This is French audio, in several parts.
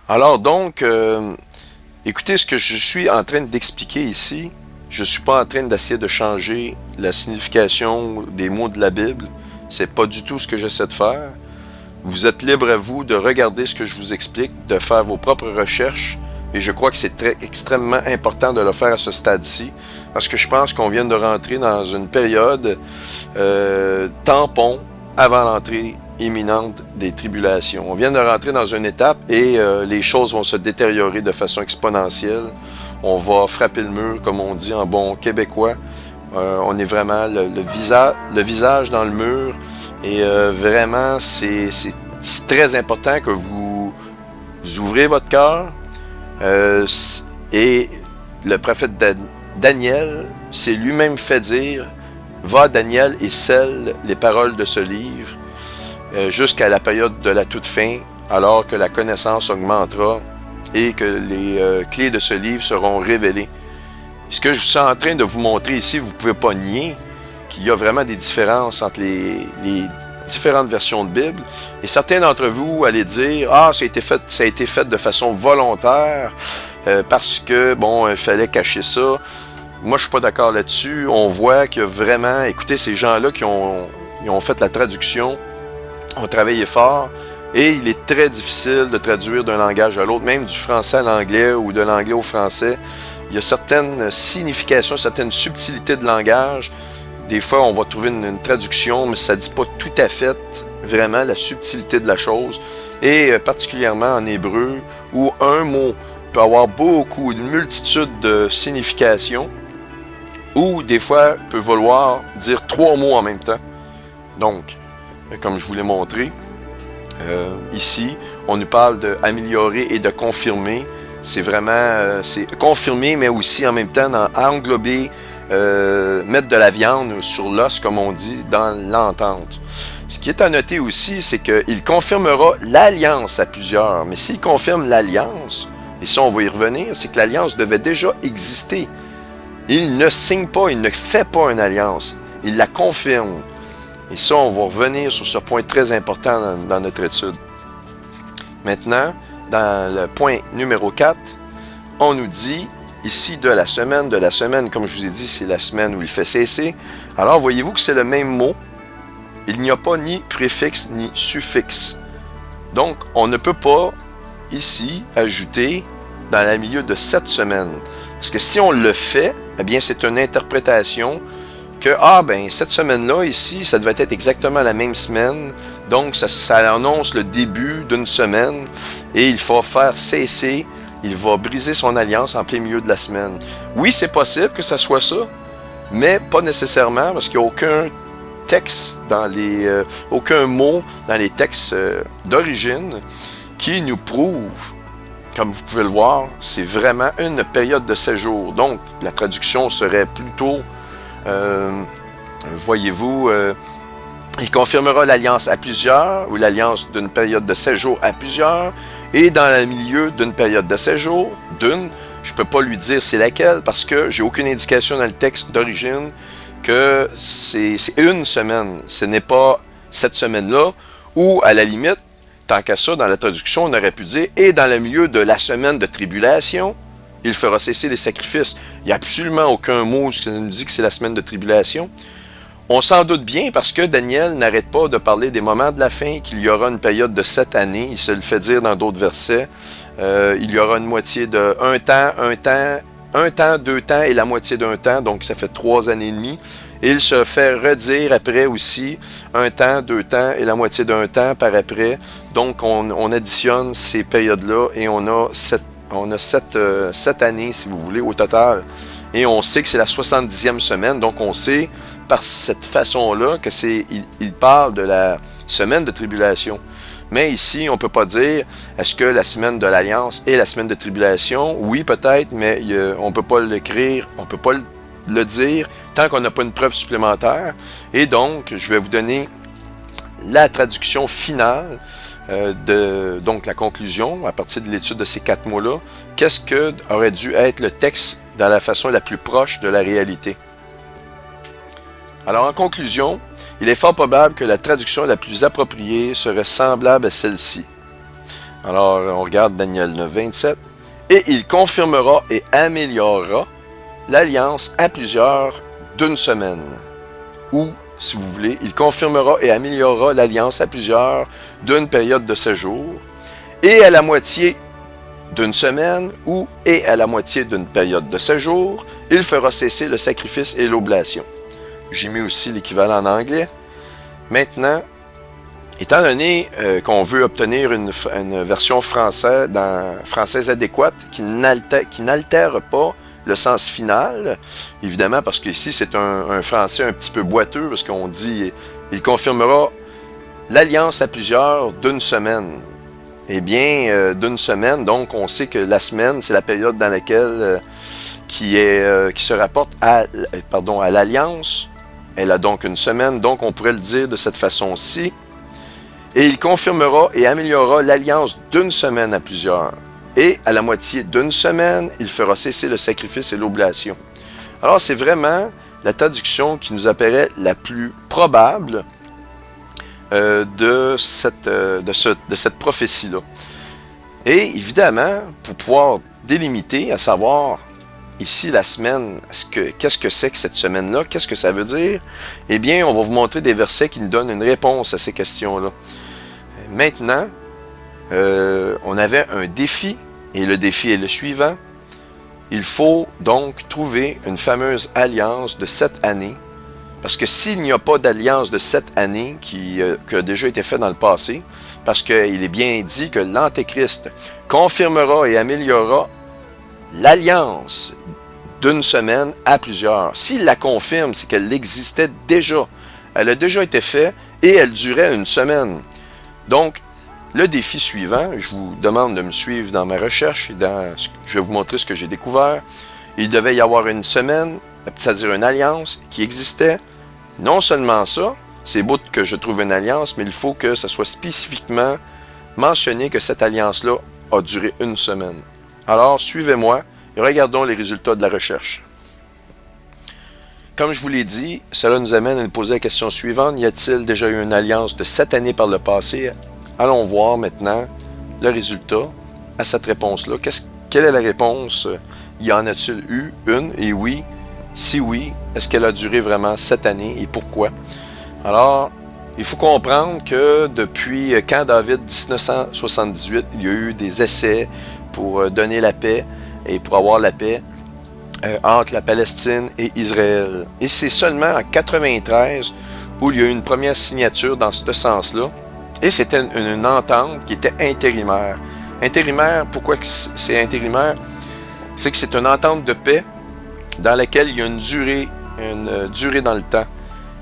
Alors donc, écoutez ce que je suis en train d'expliquer ici. Je ne suis pas en train d'essayer de changer la signification des mots de la Bible. C'est pas du tout ce que j'essaie de faire. Vous êtes libre à vous de regarder ce que je vous explique, de faire vos propres recherches. Et je crois que c'est extrêmement important de le faire à ce stade-ci, parce que je pense qu'on vient de rentrer dans une période tampon avant l'entrée imminente des tribulations. On vient de rentrer dans une étape et les choses vont se détériorer de façon exponentielle. On va frapper le mur, comme on dit en bon québécois. On est vraiment le visage dans le mur. Et vraiment, c'est très important que vous ouvrez votre cœur. Et le prophète Daniel s'est lui-même fait dire, va Daniel et scelle les paroles de ce livre jusqu'à la période de la toute fin, alors que la connaissance augmentera et que les clés de ce livre seront révélées. Ce que je suis en train de vous montrer ici, vous ne pouvez pas nier qu'il y a vraiment des différences entre les différentes versions de Bible. Et certains d'entre vous allaient dire, ah, ça a été fait de façon volontaire, parce que, bon, il fallait cacher ça. Moi, je suis pas d'accord là-dessus. On voit que vraiment, écoutez, ces gens-là qui ont fait la traduction ont travaillé fort. Et il est très difficile de traduire d'un langage à l'autre, même du français à l'anglais ou de l'anglais au français. Il y a certaines significations, certaines subtilités de langage. Des fois, on va trouver une traduction, mais ça ne dit pas tout à fait vraiment la subtilité de la chose. Et particulièrement en hébreu, où un mot peut avoir une multitude de significations, ou des fois peut vouloir dire trois mots en même temps. Donc, comme je vous l'ai montré, ici, on nous parle d'améliorer et de confirmer. C'est vraiment, c'est confirmer, mais aussi en même temps englober, mettre de la viande sur l'os, comme on dit, dans l'entente. Ce qui est à noter aussi, c'est qu'il confirmera l'alliance à plusieurs. Mais s'il confirme l'alliance, et ça on va y revenir, c'est que l'alliance devait déjà exister. Il ne signe pas, il ne fait pas une alliance. Il la confirme. Et ça, on va revenir sur ce point très important dans notre étude. Maintenant, dans le point numéro 4, on nous dit ici de la semaine, comme je vous ai dit, c'est la semaine où il fait cesser. Alors, voyez-vous que c'est le même mot. Il n'y a pas ni préfixe ni suffixe. Donc, on ne peut pas, ici, ajouter dans le milieu de cette semaine. Parce que si on le fait, eh bien, c'est une interprétation que, cette semaine-là, ici, ça devait être exactement la même semaine. Donc, ça annonce le début d'une semaine. Et il faut faire cesser. Il va briser son alliance en plein milieu de la semaine. Oui, c'est possible que ça soit ça, mais pas nécessairement, parce qu'il n'y a aucun texte aucun mot dans les textes d'origine qui nous prouve, comme vous pouvez le voir, c'est vraiment une période de séjour. Donc, la traduction serait plutôt, voyez-vous, il confirmera l'alliance à plusieurs, ou l'alliance d'une période de séjour à plusieurs, et dans le milieu d'une période de séjour, je ne peux pas lui dire c'est laquelle, parce que j'ai aucune indication dans le texte d'origine que c'est une semaine. Ce n'est pas cette semaine-là, ou à la limite, tant qu'à ça, dans la traduction, on aurait pu dire « Et dans le milieu de la semaine de tribulation, il fera cesser les sacrifices. » Il n'y a absolument aucun mot qui nous dit que c'est la semaine de tribulation. On s'en doute bien parce que Daniel n'arrête pas de parler des moments de la fin, qu'il y aura une période de 7 années. Il se le fait dire dans d'autres versets. Il y aura une moitié de un temps, 2 temps et la moitié d'un temps. Donc, ça fait 3 années et demie. Et il se fait redire après aussi 1 temps, 2 temps et la moitié d'un temps par après. Donc, on additionne ces périodes-là et on a 7 années, si vous voulez, au total. Et on sait que c'est la 70e semaine. Donc, on sait par cette façon-là que il parle de la semaine de tribulation. Mais ici, on ne peut pas dire, est-ce que la semaine de l'Alliance est la semaine de tribulation? Oui, peut-être, mais on ne peut pas l'écrire, on ne peut pas le dire tant qu'on n'a pas une preuve supplémentaire. Et donc, je vais vous donner la traduction finale, donc la conclusion, à partir de l'étude de ces 4 mots-là. Qu'est-ce que aurait dû être le texte dans la façon la plus proche de la réalité? Alors, en conclusion, il est fort probable que la traduction la plus appropriée serait semblable à celle-ci. Alors, on regarde Daniel 9, 27. Et il confirmera et améliorera l'alliance à plusieurs d'une semaine. Ou, si vous voulez, il confirmera et améliorera l'alliance à plusieurs d'une période de 7 jours, et à la moitié d'une semaine, ou et à la moitié d'une période de 7 jours, il fera cesser le sacrifice et l'oblation. J'ai mis aussi l'équivalent en anglais. Maintenant, étant donné qu'on veut obtenir une version française adéquate qui n'altère pas le sens final, évidemment, parce qu'ici c'est un français un petit peu boiteux, parce qu'on dit « il confirmera l'alliance à plusieurs d'une semaine ». Eh bien, d'une semaine, donc on sait que la semaine, c'est la période dans laquelle qui se rapporte à l'alliance. Elle a donc une semaine, donc on pourrait le dire de cette façon-ci. Et il confirmera et améliorera l'alliance d'une semaine à plusieurs. Et à la moitié d'une semaine, il fera cesser le sacrifice et l'oblation. Alors, c'est vraiment la traduction qui nous apparaît la plus probable de cette prophétie-là. Et évidemment, pour pouvoir délimiter, à savoir, ici, la semaine, qu'est-ce que c'est que cette semaine-là? Qu'est-ce que ça veut dire? Eh bien, on va vous montrer des versets qui nous donnent une réponse à ces questions-là. Maintenant, on avait un défi, et le défi est le suivant. Il faut donc trouver une fameuse alliance de 7 années, parce que s'il n'y a pas d'alliance de 7 années qui a déjà été faite dans le passé, parce qu'il est bien dit que l'Antéchrist confirmera et améliorera l'alliance d'une semaine à plusieurs. S'il la confirme, c'est qu'elle existait déjà. Elle a déjà été faite et elle durait une semaine. Donc, le défi suivant, je vous demande de me suivre dans ma recherche, je vais vous montrer ce que j'ai découvert. Il devait y avoir une semaine, c'est-à-dire une alliance qui existait. Non seulement ça, c'est beau que je trouve une alliance, mais il faut que ça soit spécifiquement mentionné que cette alliance-là a duré une semaine. Alors, suivez-moi et regardons les résultats de la recherche. Comme je vous l'ai dit, cela nous amène à nous poser la question suivante. Y a-t-il déjà eu une alliance de 7 années par le passé? Allons voir maintenant le résultat à cette réponse-là. Quelle est la réponse? Y en a-t-il eu une? Et oui. Si oui, est-ce qu'elle a duré vraiment 7 années et pourquoi? Alors, il faut comprendre que depuis quand David 1978, il y a eu des essais pour donner la paix et pour avoir la paix entre la Palestine et Israël. Et c'est seulement en 93 où il y a eu une première signature dans ce sens-là. Et c'était une entente qui était intérimaire. Intérimaire, pourquoi c'est intérimaire? C'est que c'est une entente de paix dans laquelle il y a une durée dans le temps.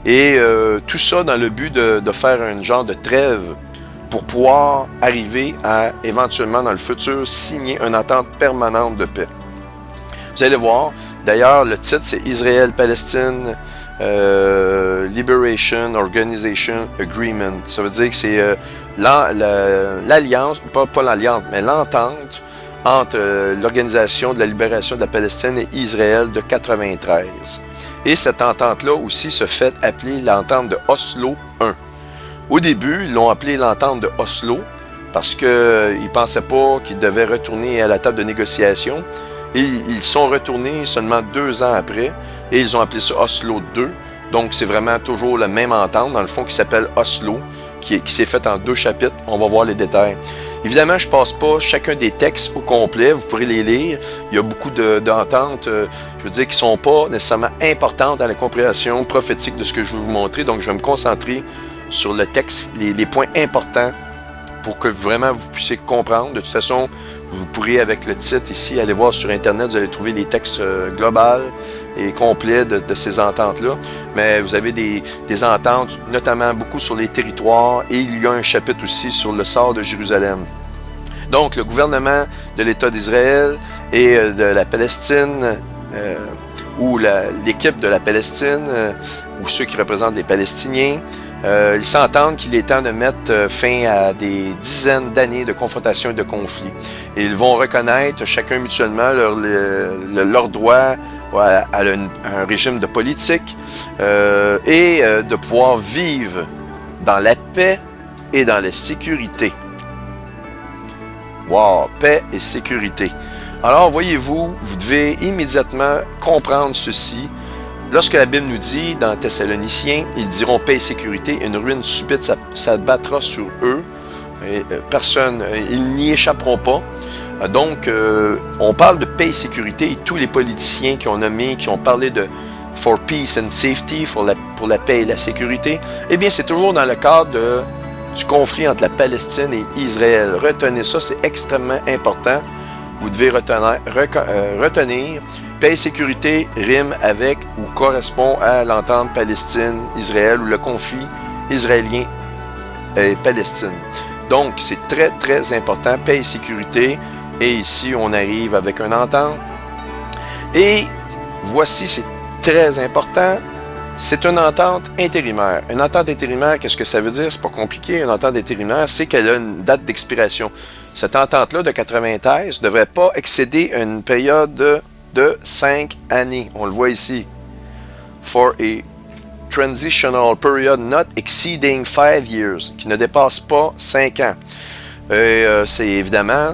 Et tout ça dans le but de faire un genre de trêve pour pouvoir arriver à, éventuellement dans le futur, signer une entente permanente de paix. Vous allez voir, d'ailleurs, le titre, c'est Israël-Palestine Liberation Organization Agreement. Ça veut dire que c'est l'alliance, pas l'alliance, mais l'entente entre l'Organisation de la libération de la Palestine et Israël de 93. Et cette entente-là aussi se fait appeler l'entente de Oslo I. Au début, ils l'ont appelée l'entente de Oslo parce qu'ils ne pensaient pas qu'ils devaient retourner à la table de négociation. Et ils sont retournés seulement 2 ans après et ils ont appelé ça Oslo II. Donc, c'est vraiment toujours la même entente, dans le fond, qui s'appelle Oslo, qui s'est faite en 2 chapitres. On va voir les détails. Évidemment, je ne passe pas chacun des textes au complet. Vous pourrez les lire. Il y a beaucoup d'ententes, je veux dire, qui ne sont pas nécessairement importantes à la compréhension prophétique de ce que je vais vous montrer. Donc, je vais me concentrer sur le texte, les points importants pour que vraiment vous puissiez comprendre. De toute façon, vous pourrez, avec le titre ici, aller voir sur Internet, vous allez trouver les textes globaux et complets de ces ententes-là. Mais vous avez des ententes, notamment beaucoup sur les territoires, et il y a un chapitre aussi sur le sort de Jérusalem. Donc, le gouvernement de l'État d'Israël et de la Palestine, ou l'équipe de la Palestine, ou ceux qui représentent les Palestiniens, ils s'entendent qu'il est temps de mettre fin à des dizaines d'années de confrontation et de conflits. Et ils vont reconnaître chacun mutuellement leur droit à un régime de politique et de pouvoir vivre dans la paix et dans la sécurité. Wow, paix et sécurité. Alors, voyez-vous, vous devez immédiatement comprendre ceci. Lorsque la Bible nous dit, dans Thessaloniciens, ils diront paix et sécurité, une ruine subite s'abattra sur eux. Et personne, ils n'y échapperont pas. Donc, on parle de paix et sécurité et tous les politiciens qui ont nommé, qui ont parlé de for peace and safety, pour la paix et la sécurité, eh bien, c'est toujours dans le cadre du conflit entre la Palestine et Israël. Retenez ça, c'est extrêmement important. Vous devez retenir paix et sécurité rime avec ou correspond à l'entente Palestine-Israël ou le conflit israélien et Palestine. Donc, c'est très, très important, paix et sécurité. Et ici, on arrive avec une entente. Et voici, c'est très important, c'est une entente intérimaire. Une entente intérimaire, qu'est-ce que ça veut dire? C'est pas compliqué. Une entente intérimaire, c'est qu'elle a une date d'expiration. Cette entente-là de 93 ne devrait pas excéder une période de 5 années. On le voit ici. For a transitional period not exceeding 5 years, qui ne dépasse pas 5 ans. C'est évidemment,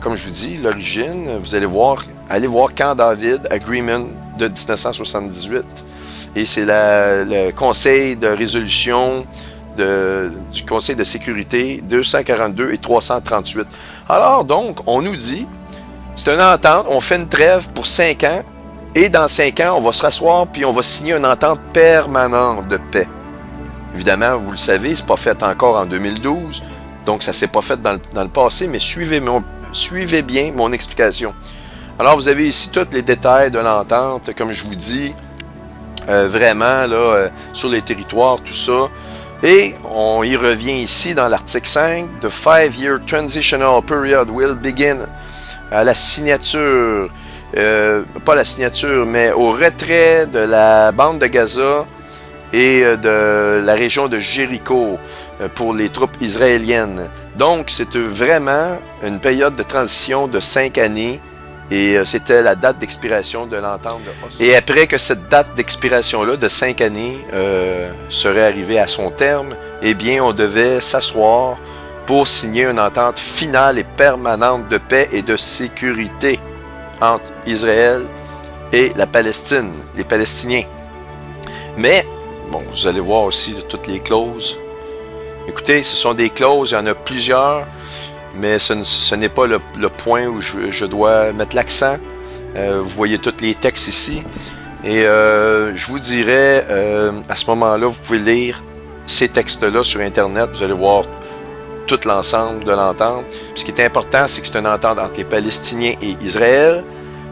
comme je vous dis, l'origine, vous allez voir, allez voir Camp David Agreement de 1978. Et c'est le Conseil de résolution du Conseil de sécurité 242 et 338. Alors donc, on nous dit, c'est une entente, on fait une trêve pour 5 ans, et dans 5 ans, on va se rasseoir puis on va signer une entente permanente de paix. Évidemment, vous le savez, c'est pas fait encore en 2012, donc ça s'est pas fait dans le passé, mais suivez bien mon explication. Alors, vous avez ici tous les détails de l'entente, comme je vous dis, vraiment, là, sur les territoires, tout ça. Et on y revient ici dans l'article 5. The 5-year transitional period will begin à la signature, pas la signature, mais au retrait de la bande de Gaza et de la région de Jéricho pour les troupes israéliennes. Donc, c'est vraiment une période de transition de 5 années. Et c'était la date d'expiration de l'entente de Oslo. Et après que cette date d'expiration-là, de 5 années, serait arrivée à son terme, eh bien, on devait s'asseoir pour signer une entente finale et permanente de paix et de sécurité entre Israël et la Palestine, les Palestiniens. Mais, bon, vous allez voir aussi de toutes les clauses. Écoutez, ce sont des clauses, il y en a plusieurs. Mais ce n'est pas le point où je dois mettre l'accent. Vous voyez tous les textes ici. Et je vous dirais, à ce moment-là, vous pouvez lire ces textes-là sur Internet. Vous allez voir tout l'ensemble de l'entente. Ce qui est important, c'est que c'est une entente entre les Palestiniens et Israël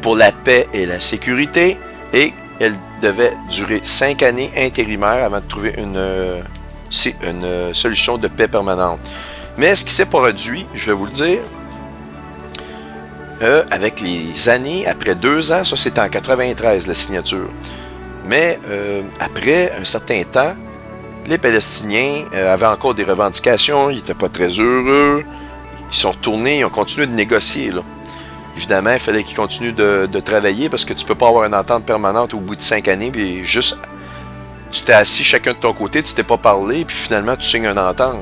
pour la paix et la sécurité. Et elle devait durer 5 années intérimaires avant de trouver une solution de paix permanente. Mais ce qui s'est produit, je vais vous le dire, avec les années, après 2 ans, ça c'était en 93 la signature, mais après un certain temps, les Palestiniens avaient encore des revendications, ils n'étaient pas très heureux, ils sont retournés, ils ont continué de négocier, là. Évidemment, il fallait qu'ils continuent de travailler parce que tu ne peux pas avoir une entente permanente au bout de 5 années, puis juste... Tu t'es assis chacun de ton côté, tu t'es pas parlé, puis finalement tu signes une entente.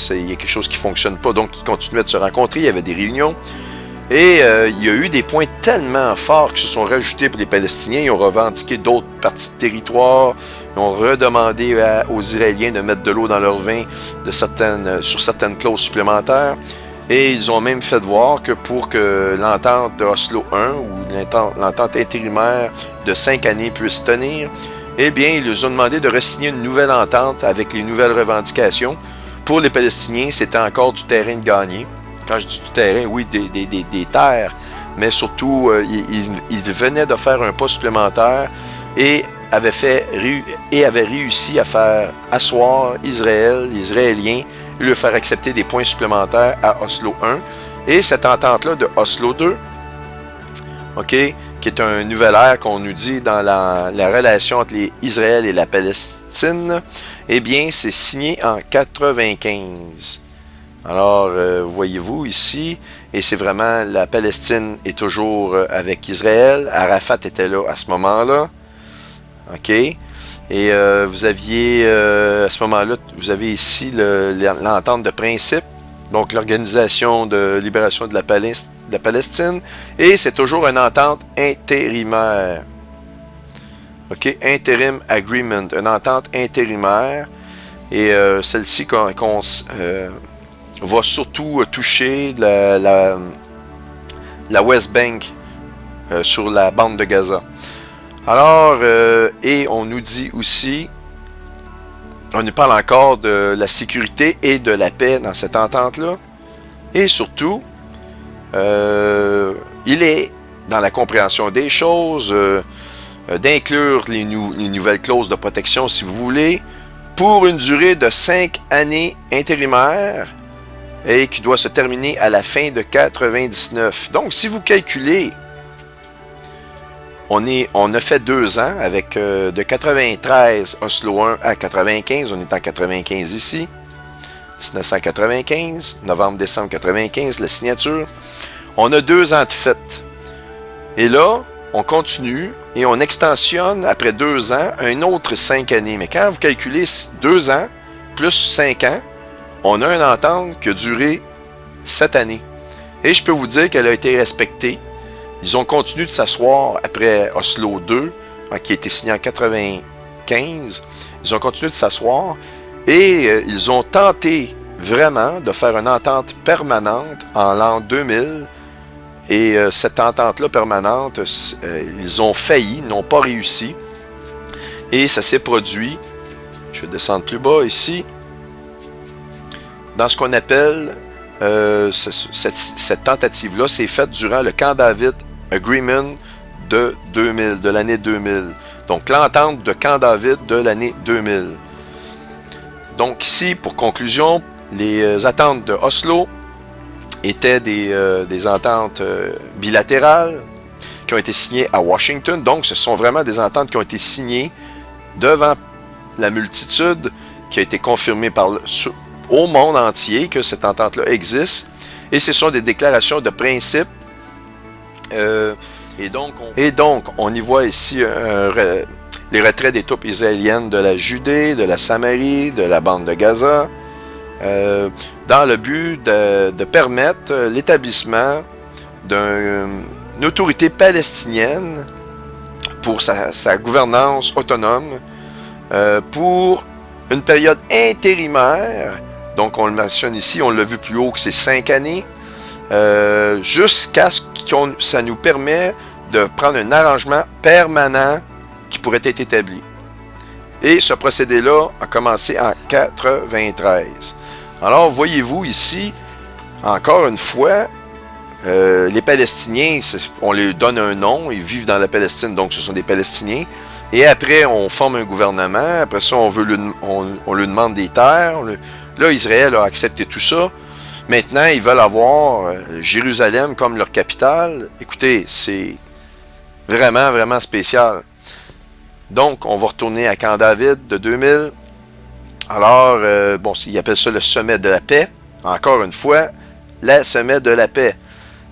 Il y a quelque chose qui fonctionne pas, donc ils continuaient de se rencontrer, il y avait des réunions. Et il y a eu des points tellement forts qui se sont rajoutés pour les Palestiniens. Ils ont revendiqué d'autres parties de territoire, ils ont redemandé aux Israéliens de mettre de l'eau dans leur vin sur certaines clauses supplémentaires. Et ils ont même fait voir que pour que l'entente de Oslo 1 ou l'entente intérimaire de 5 années puisse tenir, eh bien, ils leur ont demandé de re-signer une nouvelle entente avec les nouvelles revendications. Pour les Palestiniens, c'était encore du terrain de gagner. Quand je dis du terrain, oui, des terres, mais surtout, ils venaient de faire un pas supplémentaire et avaient réussi à faire asseoir Israël, les Israéliens, et leur faire accepter des points supplémentaires à Oslo 1. Et cette entente-là de Oslo 2, OK, qui est un nouvel ère qu'on nous dit dans la relation entre Israël et la Palestine, eh bien, c'est signé en 95. Alors, voyez-vous ici, et c'est vraiment, la Palestine est toujours avec Israël. Arafat était là à ce moment-là. OK? Et vous aviez, à ce moment-là, vous avez ici l'entente de principe donc l'Organisation de libération de la Palestine, et c'est toujours une entente intérimaire. OK, Interim Agreement, une entente intérimaire, et celle-ci va surtout toucher la West Bank sur la bande de Gaza. Alors, et on nous dit aussi, on nous parle encore de la sécurité et de la paix dans cette entente-là. Et surtout, il est dans la compréhension des choses, d'inclure les nouvelles clauses de protection, si vous voulez, pour une durée de 5 années intérimaires et qui doit se terminer à la fin de 99. Donc, si vous calculez, on a fait 2 ans avec de 93 Oslo 1 à 95. On est en 95 ici. 1995, novembre-décembre 95, la signature. On a 2 ans de fête. Et là, on continue et on extensionne après 2 ans un autre 5 années. Mais quand vous calculez 2 ans plus 5 ans, on a une entente qui a duré 7 années. Et je peux vous dire qu'elle a été respectée. Ils ont continué de s'asseoir après Oslo 2, qui a été signé en 95. Ils ont continué de s'asseoir et ils ont tenté vraiment de faire une entente permanente en l'an 2000. Et cette entente-là permanente, ils ont failli, n'ont pas réussi. Et ça s'est produit, je vais descendre plus bas ici, dans ce qu'on appelle, cette tentative-là s'est faite durant le Camp David Agreement de 2000, de l'année 2000. Donc, l'entente de Camp David de l'année 2000. Donc, ici, pour conclusion, les attentes de Oslo étaient des ententes bilatérales qui ont été signées à Washington. Donc, ce sont vraiment des ententes qui ont été signées devant la multitude, qui a été confirmée au monde entier que cette entente-là existe. Et ce sont des déclarations de principe. Et donc, on y voit ici les retraits des troupes israéliennes de la Judée, de la Samarie, de la bande de Gaza, dans le but de permettre l'établissement d'une autorité palestinienne pour sa gouvernance autonome pour une période intérimaire. Donc, on le mentionne ici, on l'a vu plus haut que c'est 5 années. Jusqu'à ce que ça nous permet de prendre un arrangement permanent qui pourrait être établi. Et ce procédé-là a commencé en 93. Alors, voyez-vous ici, encore une fois, les Palestiniens, on leur donne un nom, ils vivent dans la Palestine, donc ce sont des Palestiniens. Et après, on forme un gouvernement, après ça, on lui demande des terres. Là, Israël a accepté tout ça. Maintenant, ils veulent avoir Jérusalem comme leur capitale. Écoutez, c'est vraiment, vraiment spécial. Donc, on va retourner à Camp David de 2000. Alors, bon, ils appellent ça le sommet de la paix. Encore une fois, le sommet de la paix.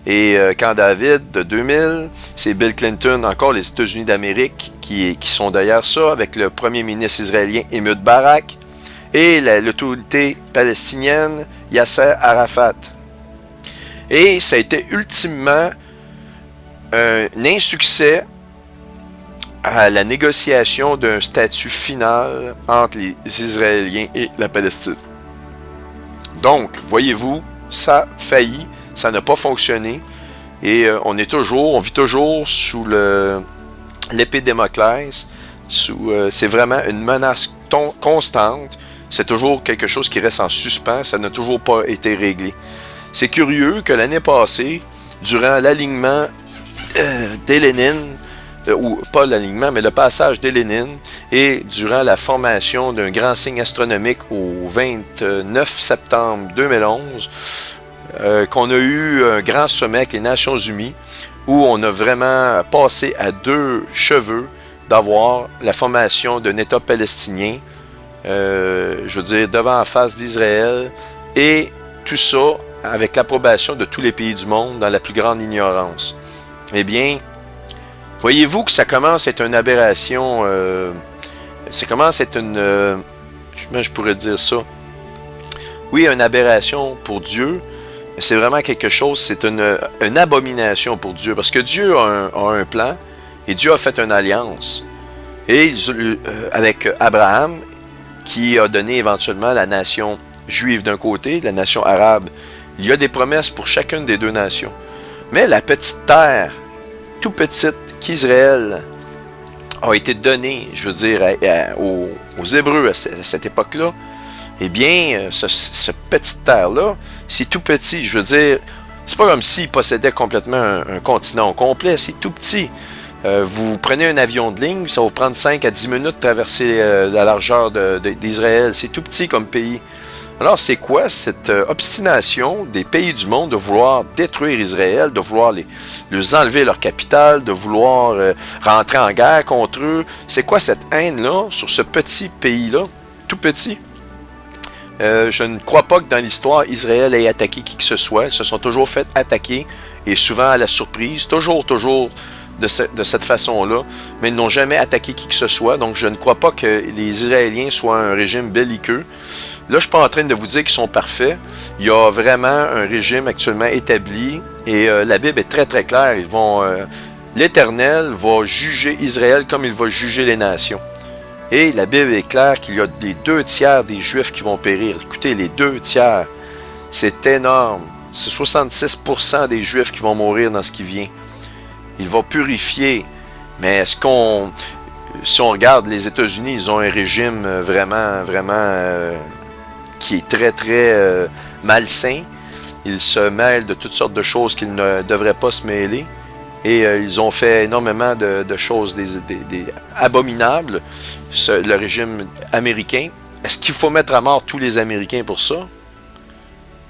Et Camp David de 2000, c'est Bill Clinton, encore les États-Unis d'Amérique, qui sont derrière ça, avec le premier ministre israélien Ehud Barak. Et l'autorité palestinienne, Yasser Arafat. Et ça a été ultimement un insuccès à la négociation d'un statut final entre les Israéliens et la Palestine. Donc, voyez-vous, ça a failli, ça n'a pas fonctionné, et on vit toujours sous l'épée de Damoclès. C'est vraiment une menace constante. C'est toujours quelque chose qui reste en suspens, ça n'a toujours pas été réglé. C'est curieux que l'année passée, durant l'alignement d'Hélénine, ou pas l'alignement, mais le passage d'Hélénine, et durant la formation d'un grand signe astronomique au 29 septembre 2011, qu'on a eu un grand sommet avec les Nations Unies, où on a vraiment passé à 2 cheveux d'avoir la formation d'un État palestinien, je veux dire, devant en face d'Israël, et tout ça avec l'approbation de tous les pays du monde dans la plus grande ignorance. Eh bien, voyez-vous que ça commence à être une aberration, ça commence à être je pourrais dire ça, oui, une aberration pour Dieu, mais c'est vraiment quelque chose, c'est une abomination pour Dieu, parce que Dieu a un plan, et Dieu a fait une alliance, et avec Abraham, qui a donné éventuellement la nation juive d'un côté, la nation arabe. Il y a des promesses pour chacune des deux nations. Mais la petite terre, tout petite, qu'Israël a été donnée, je veux dire, aux Hébreux à cette époque-là, eh bien, ce petite terre-là, c'est tout petit. Je veux dire, c'est pas comme s'ils possédaient complètement un continent au complet, c'est tout petit. Vous prenez un avion de ligne, ça va vous prendre 5 à 10 minutes de traverser la largeur d'Israël. C'est tout petit comme pays. Alors, c'est quoi cette obstination des pays du monde de vouloir détruire Israël, de vouloir les enlever leur capitale, de vouloir rentrer en guerre contre eux? C'est quoi cette haine-là sur ce petit pays-là, tout petit? Je ne crois pas que dans l'histoire, Israël ait attaqué qui que ce soit. Ils se sont toujours fait attaquer, et souvent à la surprise, toujours de cette façon-là, mais ils n'ont jamais attaqué qui que ce soit. Donc, je ne crois pas que les Israéliens soient un régime belliqueux. Là, je ne suis pas en train de vous dire qu'ils sont parfaits. Il y a vraiment un régime actuellement établi, et la Bible est très très claire. L'Éternel va juger Israël comme il va juger les nations. Et la Bible est claire qu'il y a les 2 tiers des Juifs qui vont périr. Écoutez, les 2 tiers, c'est énorme. C'est 66% des Juifs qui vont mourir dans ce qui vient. Il va purifier. Mais si on regarde les États-Unis, ils ont un régime vraiment qui est très, très malsain. Ils se mêlent de toutes sortes de choses qu'ils ne devraient pas se mêler. Et ils ont fait énormément de choses abominables, le régime américain. Est-ce qu'il faut mettre à mort tous les Américains pour ça?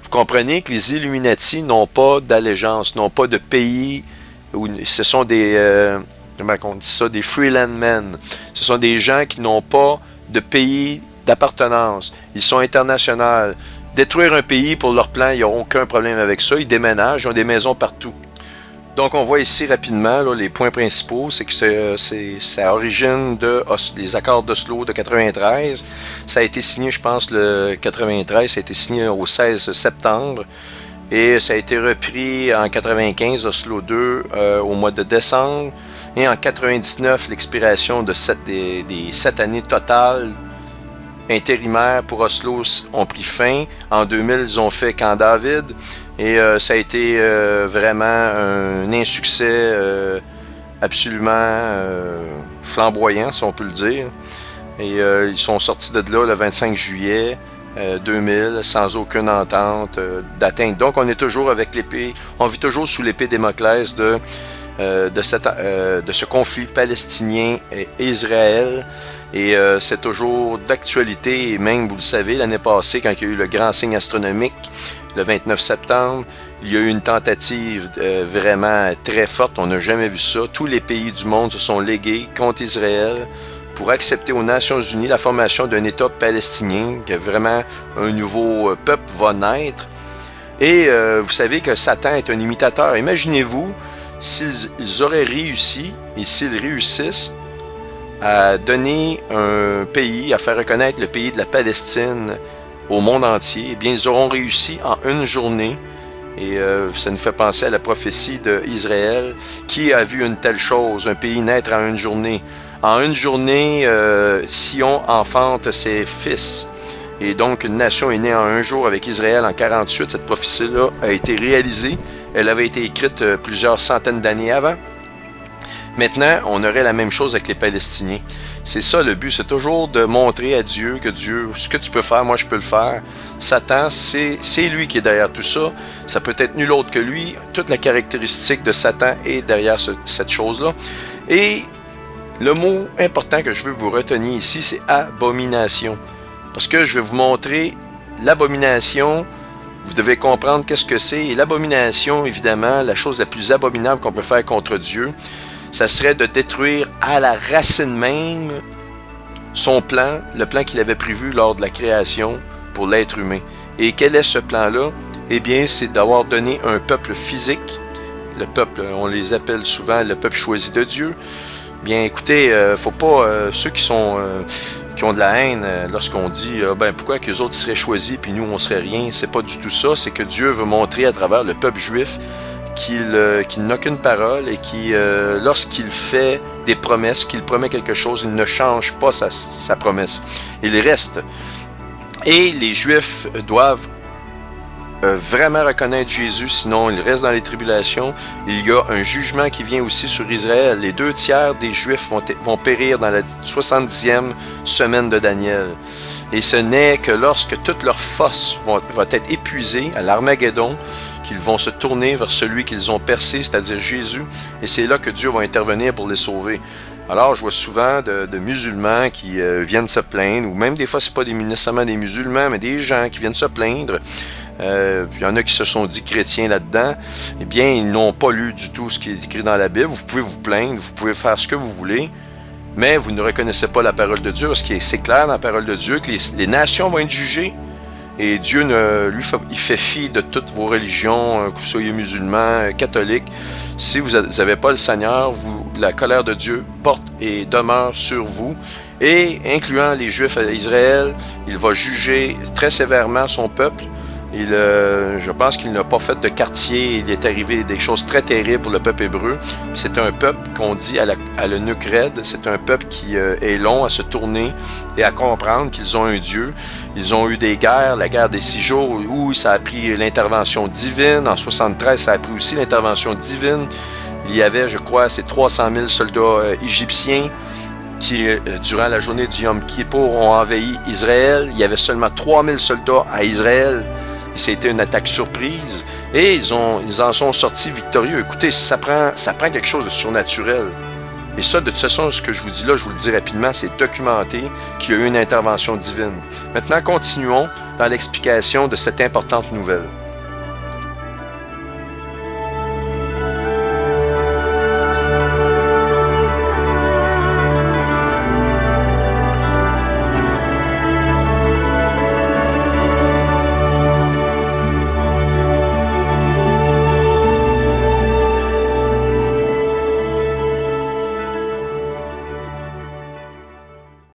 Vous comprenez que les Illuminati n'ont pas d'allégeance, n'ont pas de pays, ce sont comment on dit ça, des freeland men. Ce sont des gens qui n'ont pas de pays d'appartenance. Ils sont internationaux. Détruire un pays pour leur plan, ils n'auront aucun problème avec ça. Ils déménagent, ils ont des maisons partout. Donc, on voit ici rapidement là, les points principaux. C'est que c'est à origine des accords d'Oslo de 93. Ça a été signé, je pense, le 93. Ça a été signé au 16 septembre. Et ça a été repris en 95, Oslo 2, au mois de décembre. Et en 99, l'expiration de des 7 années totales intérimaires pour Oslo ont pris fin. En 2000, ils ont fait Camp David. Et ça a été vraiment un insuccès absolument flamboyant, si on peut le dire. Et ils sont sortis de là le 25 juillet 2000, sans aucune entente d'atteinte. Donc, on est toujours avec l'épée, on vit toujours sous l'épée Damoclès de ce conflit palestinien et Israël. Et c'est toujours d'actualité, et même, vous le savez, l'année passée, quand il y a eu le grand signe astronomique, le 29 septembre, il y a eu une tentative vraiment très forte, on n'a jamais vu ça. Tous les pays du monde se sont légués contre Israël pour accepter aux Nations Unies la formation d'un État palestinien, que vraiment un nouveau peuple va naître. Et vous savez que Satan est un imitateur. Imaginez-vous s'ils auraient réussi, et s'ils réussissent, à donner un pays, à faire reconnaître le pays de la Palestine au monde entier, eh bien, ils auront réussi en une journée. Et ça nous fait penser à la prophétie d'Israël, qui a vu une telle chose, un pays naître en une journée. En une journée, Sion enfante ses fils. Et donc, une nation est née en un jour avec Israël en 48. Cette prophétie-là a été réalisée. Elle avait été écrite plusieurs centaines d'années avant. Maintenant, on aurait la même chose avec les Palestiniens. C'est ça le but, c'est toujours de montrer à Dieu que Dieu, ce que tu peux faire, moi je peux le faire. Satan, c'est lui qui est derrière tout ça. Ça peut être nul autre que lui. Toute la caractéristique de Satan est derrière cette chose-là. Et le mot important que je veux vous retenir ici, c'est abomination. Parce que je vais vous montrer l'abomination. Vous devez comprendre qu'est-ce que c'est. Et l'abomination, évidemment, la chose la plus abominable qu'on peut faire contre Dieu, ça serait de détruire à la racine même son plan, le plan qu'il avait prévu lors de la création pour l'être humain. Et quel est ce plan-là? Eh bien, c'est d'avoir donné un peuple physique. Le peuple, on les appelle souvent le peuple choisi de Dieu. Bien, écoutez, faut pas ceux qui ont de la haine lorsqu'on dit ben pourquoi que les autres seraient choisis puis nous on serait rien. C'est pas du tout ça. C'est que Dieu veut montrer à travers le peuple juif qu'il n'a qu'une parole et qui, lorsqu'il fait des promesses, qu'il promet quelque chose, il ne change pas sa promesse. Il reste. Et les Juifs doivent vraiment reconnaître Jésus, sinon ils restent dans les tribulations. Il y a un jugement qui vient aussi sur Israël. Les 2 tiers des Juifs vont périr dans la 70e semaine de Daniel. Et ce n'est que lorsque toute leur force va être épuisée à l'Armageddon qu'ils vont se tourner vers celui qu'ils ont percé, c'est-à-dire Jésus. Et c'est là que Dieu va intervenir pour les sauver. Alors, je vois souvent de musulmans qui viennent se plaindre, ou même des fois, c'est pas nécessairement des musulmans, mais des gens qui viennent se plaindre. Puis il y en a qui se sont dit chrétiens là-dedans. Eh bien, ils n'ont pas lu du tout ce qui est écrit dans la Bible. Vous pouvez vous plaindre, vous pouvez faire ce que vous voulez, mais vous ne reconnaissez pas la parole de Dieu, parce que c'est clair dans la parole de Dieu que les nations vont être jugées. Et Dieu il fait fi de toutes vos religions, que vous soyez musulmans, catholiques. Si vous n'avez pas le Seigneur, la colère de Dieu porte et demeure sur vous. Et incluant les Juifs à Israël, il va juger très sévèrement son peuple. Je pense qu'il n'a pas fait de quartier. Il est arrivé des choses très terribles pour le peuple hébreu. C'est un peuple qu'on dit à le nuque raide. C'est un peuple qui est long à se tourner et à comprendre qu'ils ont un Dieu. Ils ont eu des guerres, la guerre des 6 jours où ça a pris l'intervention divine. En 73, ça a pris aussi l'intervention divine. Il y avait, je crois, ces 300 000 soldats égyptiens qui, durant la journée du Yom Kippour, ont envahi Israël. Il y avait seulement 3000 soldats à Israël. C'était une attaque surprise et ils en sont sortis victorieux. Écoutez, ça prend quelque chose de surnaturel. Et ça, de toute façon, ce que je vous dis là, je vous le dis rapidement, c'est documenté qu'il y a eu une intervention divine. Maintenant, continuons dans l'explication de cette importante nouvelle.